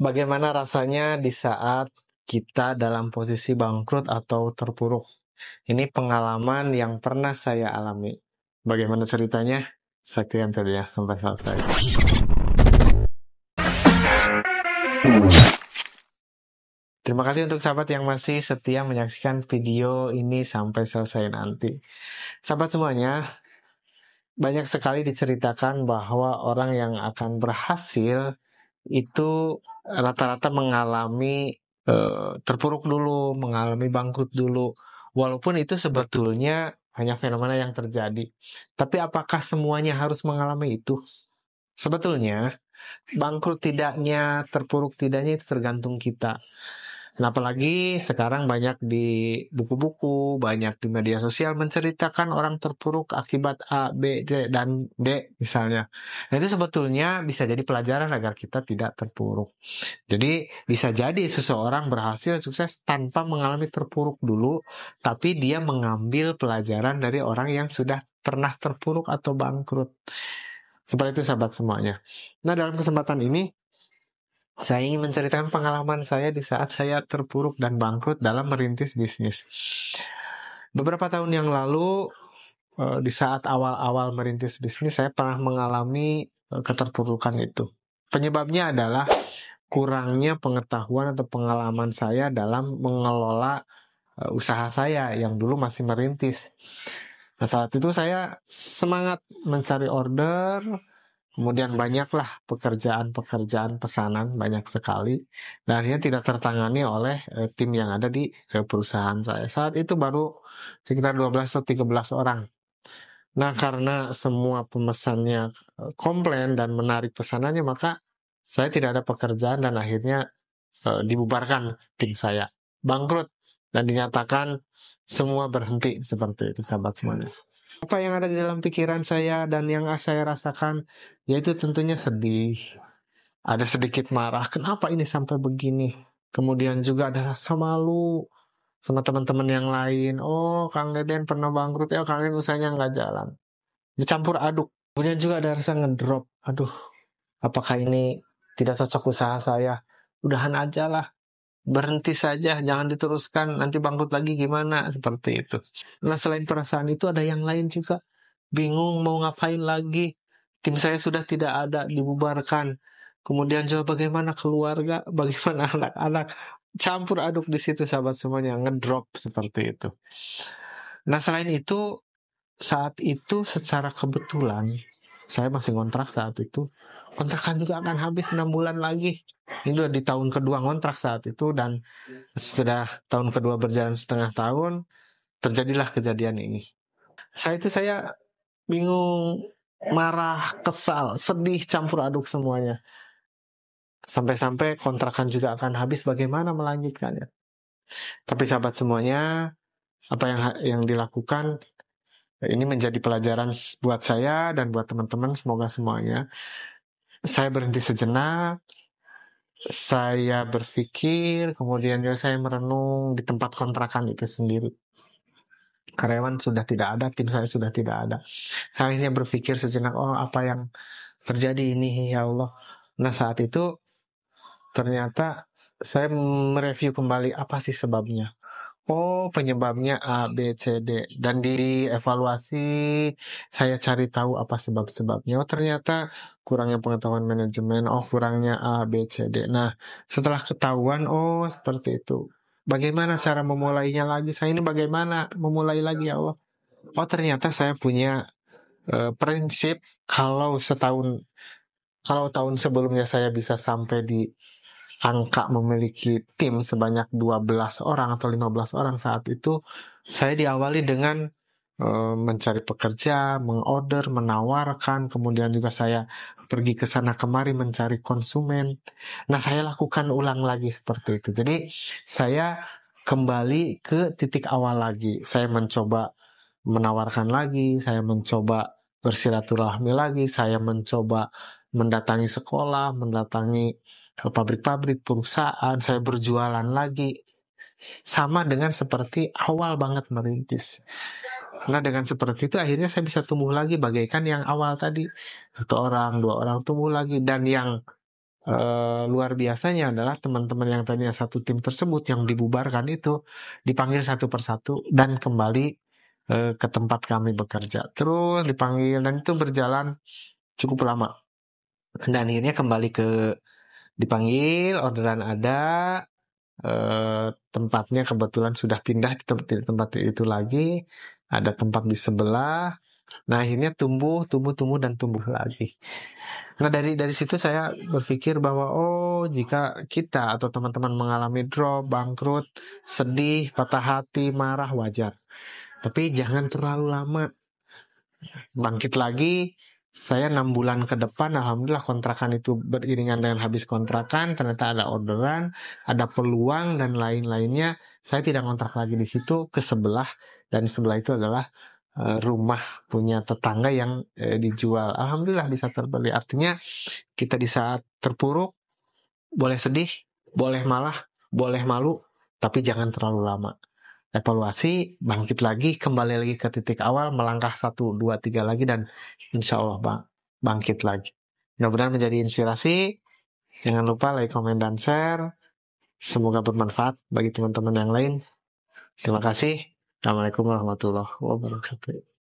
Bagaimana rasanya di saat kita dalam posisi bangkrut atau terpuruk? Ini pengalaman yang pernah saya alami. Bagaimana ceritanya? Saksikan tadi ya sampai selesai. Terima kasih untuk sahabat yang masih setia menyaksikan video ini sampai selesai nanti. Sahabat semuanya, banyak sekali diceritakan bahwa orang yang akan berhasil itu rata-rata mengalami terpuruk dulu, mengalami bangkrut dulu. Walaupun itu sebetulnya hanya fenomena yang terjadi. Tapi apakah semuanya harus mengalami itu? Sebetulnya bangkrut tidaknya, terpuruk tidaknya itu tergantung kita. Nah, apalagi sekarang banyak di buku-buku, banyak di media sosial menceritakan orang terpuruk akibat A, B, C, dan D misalnya. Nah, itu sebetulnya bisa jadi pelajaran agar kita tidak terpuruk. Jadi bisa jadi seseorang berhasil sukses tanpa mengalami terpuruk dulu, tapi dia mengambil pelajaran dari orang yang sudah pernah terpuruk atau bangkrut. Seperti itu sahabat semuanya. Nah, dalam kesempatan ini saya ingin menceritakan pengalaman saya di saat saya terpuruk dan bangkrut dalam merintis bisnis. Beberapa tahun yang lalu, di saat awal-awal merintis bisnis, saya pernah mengalami keterpurukan itu. Penyebabnya adalah kurangnya pengetahuan atau pengalaman saya dalam mengelola usaha saya yang dulu masih merintis. Nah, saat itu saya semangat mencari order, kemudian banyaklah pekerjaan-pekerjaan pesanan, banyak sekali. Dan akhirnya tidak tertangani oleh tim yang ada di perusahaan saya. Saat itu baru sekitar 12 atau 13 orang. Nah, karena semua pemesannya komplain dan menarik pesanannya, maka saya tidak ada pekerjaan dan akhirnya dibubarkan tim saya. Bangkrut dan dinyatakan semua berhenti, seperti itu sahabat semuanya. Apa yang ada di dalam pikiran saya dan yang saya rasakan, yaitu tentunya sedih. Ada sedikit marah, kenapa ini sampai begini? Kemudian juga ada rasa malu sama teman-teman yang lain. Oh, Kang Deden pernah bangkrut, ya Kang Deden usahanya nggak jalan. Dicampur aduk. Kemudian juga ada rasa ngedrop. Aduh, apakah ini tidak cocok usaha saya? Udahan aja lah. Berhenti saja, jangan diteruskan, nanti bangkrut lagi gimana, seperti itu. Nah, selain perasaan itu ada yang lain juga. Bingung mau ngapain lagi, tim saya sudah tidak ada, dibubarkan. Kemudian juga bagaimana keluarga, bagaimana anak-anak, campur aduk di situ sahabat semuanya, ngedrop seperti itu. Nah, selain itu, saat itu secara kebetulan, saya masih ngontrak saat itu, kontrakan juga akan habis 6 bulan lagi. Ini udah di tahun kedua ngontrak saat itu, dan sudah tahun kedua berjalan setengah tahun, terjadilah kejadian ini. Saat itu saya bingung, marah, kesal, sedih, campur aduk semuanya. Sampai-sampai kontrakan juga akan habis, bagaimana melanjutkannya. Tapi sahabat semuanya, apa yang dilakukan, ini menjadi pelajaran buat saya dan buat teman-teman, semoga semuanya. Saya berhenti sejenak, saya berpikir, kemudian juga saya merenung di tempat kontrakan itu sendiri. Karyawan sudah tidak ada, tim saya sudah tidak ada. Saya akhirnya berpikir sejenak, oh apa yang terjadi ini ya Allah. Nah, saat itu ternyata saya mereview kembali apa sih sebabnya. Oh, penyebabnya A, B, C, D. Dan di evaluasi saya cari tahu apa sebab-sebabnya. Oh, ternyata kurangnya pengetahuan manajemen. Oh, kurangnya A, B, C, D. Nah, setelah ketahuan, oh seperti itu. Bagaimana cara memulainya lagi? Saya ini bagaimana memulai lagi ya Allah? Oh, ternyata saya punya prinsip kalau tahun sebelumnya saya bisa sampai di angka memiliki tim sebanyak 12 orang atau 15 orang saat itu, saya diawali dengan mencari pekerja, mengorder, menawarkan, kemudian juga saya pergi ke sana kemari mencari konsumen. Nah, saya lakukan ulang lagi seperti itu. Jadi, saya kembali ke titik awal lagi. Saya mencoba menawarkan lagi, saya mencoba bersilaturahmi lagi, saya mencoba mendatangi sekolah, mendatangi ke pabrik-pabrik, perusahaan, saya berjualan lagi. Sama dengan seperti awal banget merintis. Nah, dengan seperti itu akhirnya saya bisa tumbuh lagi bagaikan yang awal tadi. 1 orang, 2 orang tumbuh lagi. Dan yang luar biasanya adalah teman-teman yang tadinya satu tim tersebut yang dibubarkan itu dipanggil satu persatu dan kembali ke tempat kami bekerja. Terus dipanggil dan itu berjalan cukup lama. Dan akhirnya kembali ke dipanggil, orderan ada, tempatnya kebetulan sudah pindah di tempat itu lagi, ada tempat di sebelah. Nah akhirnya tumbuh dan tumbuh lagi. Nah dari situ saya berpikir bahwa jika kita atau teman-teman mengalami drop, bangkrut, sedih, patah hati, marah, wajar. Tapi jangan terlalu lama. Bangkit lagi, saya 6 bulan ke depan, alhamdulillah kontrakan itu beriringan dengan habis kontrakan, ternyata ada orderan, ada peluang dan lain-lainnya. Saya tidak kontrak lagi di situ, ke sebelah, dan sebelah itu adalah rumah punya tetangga yang dijual. Alhamdulillah bisa terbeli. Artinya kita di saat terpuruk boleh sedih, boleh boleh malu, tapi jangan terlalu lama. Evaluasi, bangkit lagi, kembali lagi ke titik awal, melangkah 1, 2, 3 lagi, dan insya Allah bangkit lagi. Mudah-mudahan menjadi inspirasi. Jangan lupa like, komen, dan share. Semoga bermanfaat bagi teman-teman yang lain. Terima kasih. Assalamualaikum warahmatullahi wabarakatuh.